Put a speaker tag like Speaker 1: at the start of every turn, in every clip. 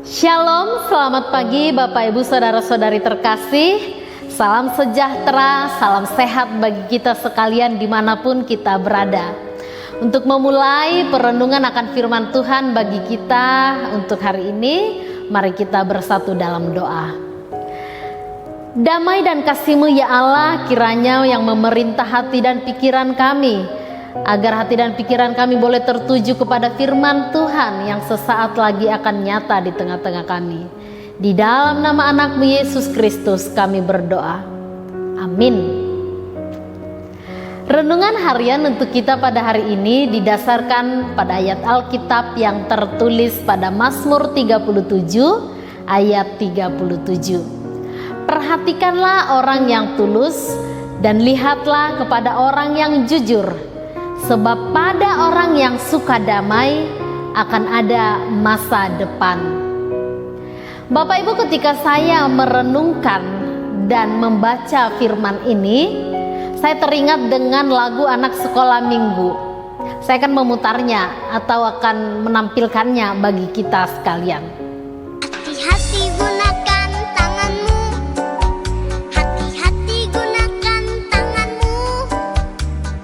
Speaker 1: Shalom, selamat pagi Bapak Ibu Saudara-saudari terkasih. Salam sejahtera, salam sehat bagi kita sekalian dimanapun kita berada. Untuk memulai perenungan akan firman Tuhan bagi kita untuk hari ini, mari kita bersatu dalam doa. Damai dan kasih-Mu ya Allah kiranya yang memerintah hati dan pikiran kami, agar hati dan pikiran kami boleh tertuju kepada firman Tuhan yang sesaat lagi akan nyata di tengah-tengah kami. Di dalam nama anak-Mu Yesus Kristus kami berdoa. Amin. Renungan harian untuk kita pada hari ini didasarkan pada ayat Alkitab yang tertulis pada Mazmur 37 ayat 37. Perhatikanlah orang yang tulus dan lihatlah kepada orang yang jujur. Sebab pada orang yang suka damai akan ada masa depan. Bapak Ibu, ketika saya merenungkan dan membaca firman ini, saya teringat dengan lagu anak sekolah minggu. Saya akan memutarnya atau akan menampilkannya bagi kita sekalian.
Speaker 2: Hati-hati gunakan tanganmu, hati-hati gunakan tanganmu,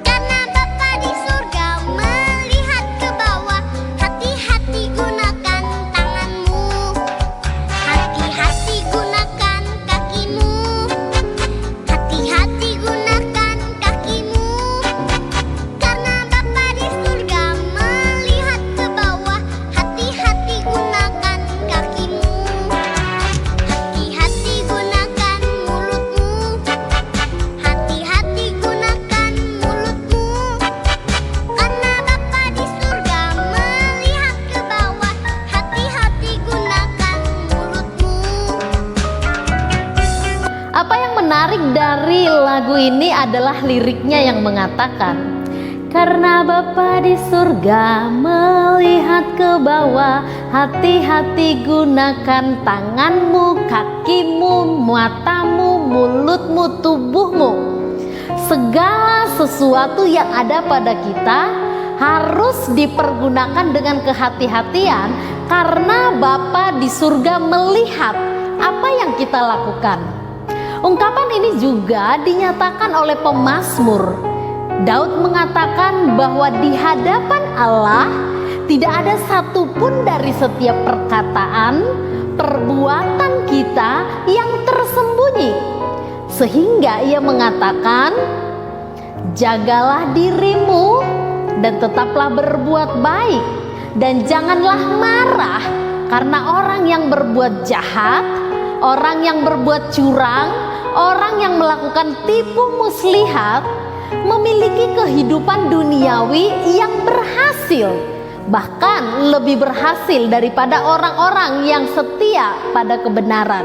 Speaker 2: karena Bapa di surga melihat ke bawah. Hati-hati gunakan tanganmu, hati-hati gunakan kakimu, hati-hati gunakan kakimu, karena Bapa di surga melihat ke bawah. Hati-hati gunakan kakimu, hati-hati gunakan mulutmu, hati-hati gunakan mulutmu, karena Bapa di surga melihat ke bawah. Hati-hati gunakan mulutmu.
Speaker 1: Apa yang menarik dari lagu ini adalah liriknya yang mengatakan, karena Bapa di surga melihat ke bawah, hati-hati gunakan tanganmu, kakimu, matamu, mulutmu, tubuhmu. Segala sesuatu yang ada pada kita harus dipergunakan dengan kehati-hatian, karena Bapa di surga melihat apa yang kita lakukan. Ungkapan ini juga dinyatakan oleh pemazmur. Daud mengatakan bahwa di hadapan Allah tidak ada satupun dari setiap perkataan, perbuatan kita yang tersembunyi. Sehingga ia mengatakan, jagalah dirimu dan tetaplah berbuat baik, dan janganlah marah karena orang yang berbuat jahat, orang yang berbuat curang, orang yang melakukan tipu muslihat memiliki kehidupan duniawi yang berhasil, bahkan lebih berhasil daripada orang-orang yang setia pada kebenaran.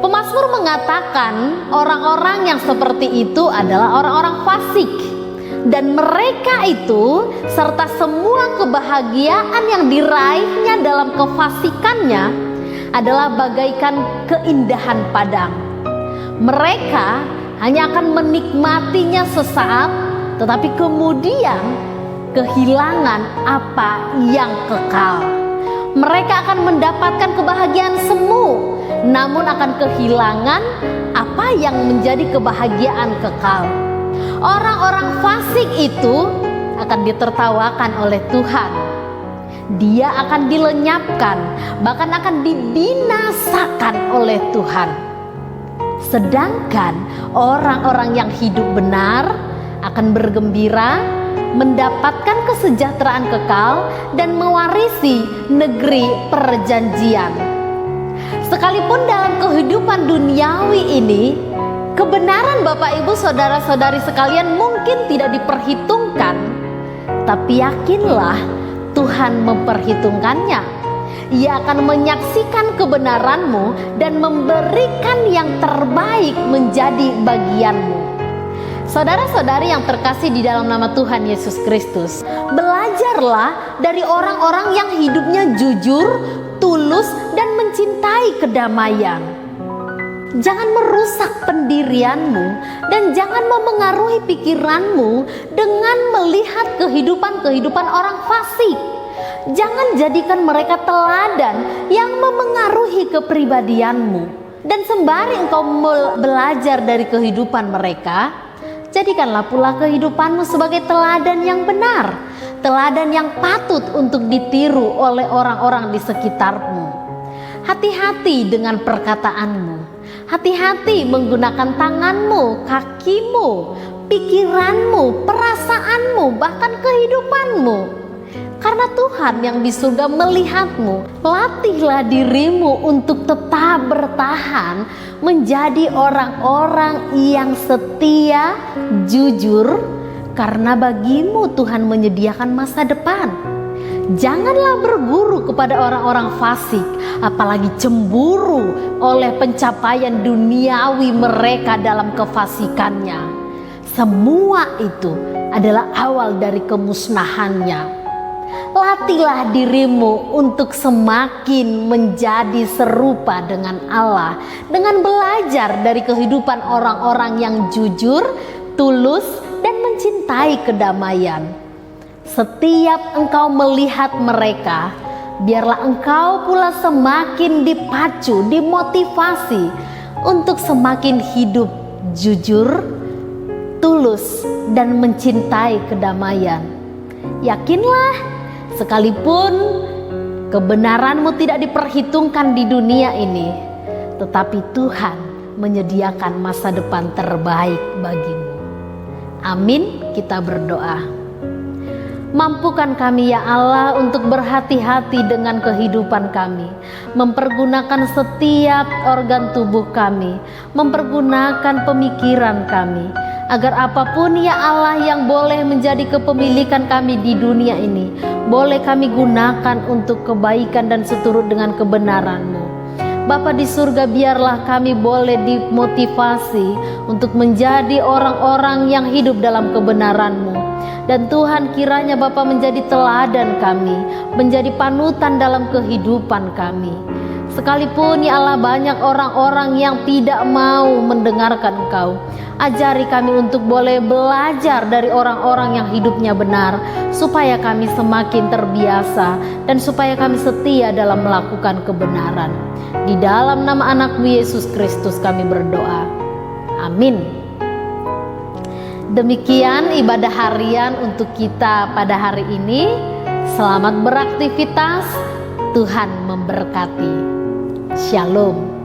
Speaker 1: Pemazmur mengatakan orang-orang yang seperti itu adalah orang-orang fasik, dan mereka itu serta semua kebahagiaan yang diraihnya dalam kefasikannya adalah bagaikan keindahan padang. Mereka hanya akan menikmatinya sesaat, tetapi kemudian kehilangan apa yang kekal. Mereka akan mendapatkan kebahagiaan semu, namun akan kehilangan apa yang menjadi kebahagiaan kekal. Orang-orang fasik itu akan ditertawakan oleh Tuhan. Dia akan dilenyapkan, bahkan akan dibinasakan oleh Tuhan. Sedangkan orang-orang yang hidup benar akan bergembira, mendapatkan kesejahteraan kekal, dan mewarisi negeri perjanjian. Sekalipun dalam kehidupan duniawi ini, kebenaran Bapak Ibu Saudara-saudari sekalian mungkin tidak diperhitungkan, tapi yakinlah Tuhan memperhitungkannya. Ia akan menyaksikan kebenaranmu dan memberikan yang terbaik menjadi bagianmu. Saudara-saudari yang terkasih di dalam nama Tuhan Yesus Kristus, belajarlah dari orang-orang yang hidupnya jujur, tulus, dan mencintai kedamaian. Jangan merusak pendirianmu dan jangan memengaruhi pikiranmu dengan melihat kehidupan-kehidupan orang fasik. Jangan jadikan mereka teladan yang memengaruhi kepribadianmu. Dan sembari engkau belajar dari kehidupan mereka, jadikanlah pula kehidupanmu sebagai teladan yang benar, teladan yang patut untuk ditiru oleh orang-orang di sekitarmu. Hati-hati dengan perkataanmu, hati-hati menggunakan tanganmu, kakimu, pikiranmu, perasaanmu, bahkan kehidupanmu. Karena Tuhan yang di surga melihatmu. Latihlah dirimu untuk tetap bertahan menjadi orang-orang yang setia, jujur, karena bagimu Tuhan menyediakan masa depan. Janganlah berguru kepada orang-orang fasik, apalagi cemburu oleh pencapaian duniawi mereka dalam kefasikannya. Semua itu adalah awal dari kemusnahannya. Latihlah dirimu untuk semakin menjadi serupa dengan Allah, dengan belajar dari kehidupan orang-orang yang jujur, tulus, dan mencintai kedamaian. Setiap engkau melihat mereka, biarlah engkau pula semakin dipacu, dimotivasi untuk semakin hidup jujur, tulus, dan mencintai kedamaian. Yakinlah, sekalipun kebenaranmu tidak diperhitungkan di dunia ini, tetapi Tuhan menyediakan masa depan terbaik bagimu. Amin, kita berdoa. Mampukan kami ya Allah untuk berhati-hati dengan kehidupan kami, mempergunakan setiap organ tubuh kami, mempergunakan pemikiran kami, agar apapun ya Allah yang boleh menjadi kepemilikan kami di dunia ini, boleh kami gunakan untuk kebaikan dan seturut dengan kebenaran-Mu. Bapa di surga, biarlah kami boleh dimotivasi untuk menjadi orang-orang yang hidup dalam kebenaran-Mu. Dan Tuhan, kiranya Bapa menjadi teladan kami, menjadi panutan dalam kehidupan kami. Sekalipun ya Allah banyak orang-orang yang tidak mau mendengarkan Engkau, ajari kami untuk boleh belajar dari orang-orang yang hidupnya benar, supaya kami semakin terbiasa dan supaya kami setia dalam melakukan kebenaran. Di dalam nama anak-Mu Yesus Kristus kami berdoa. Amin. Demikian ibadah harian untuk kita pada hari ini. Selamat beraktivitas, Tuhan memberkati. Shalom.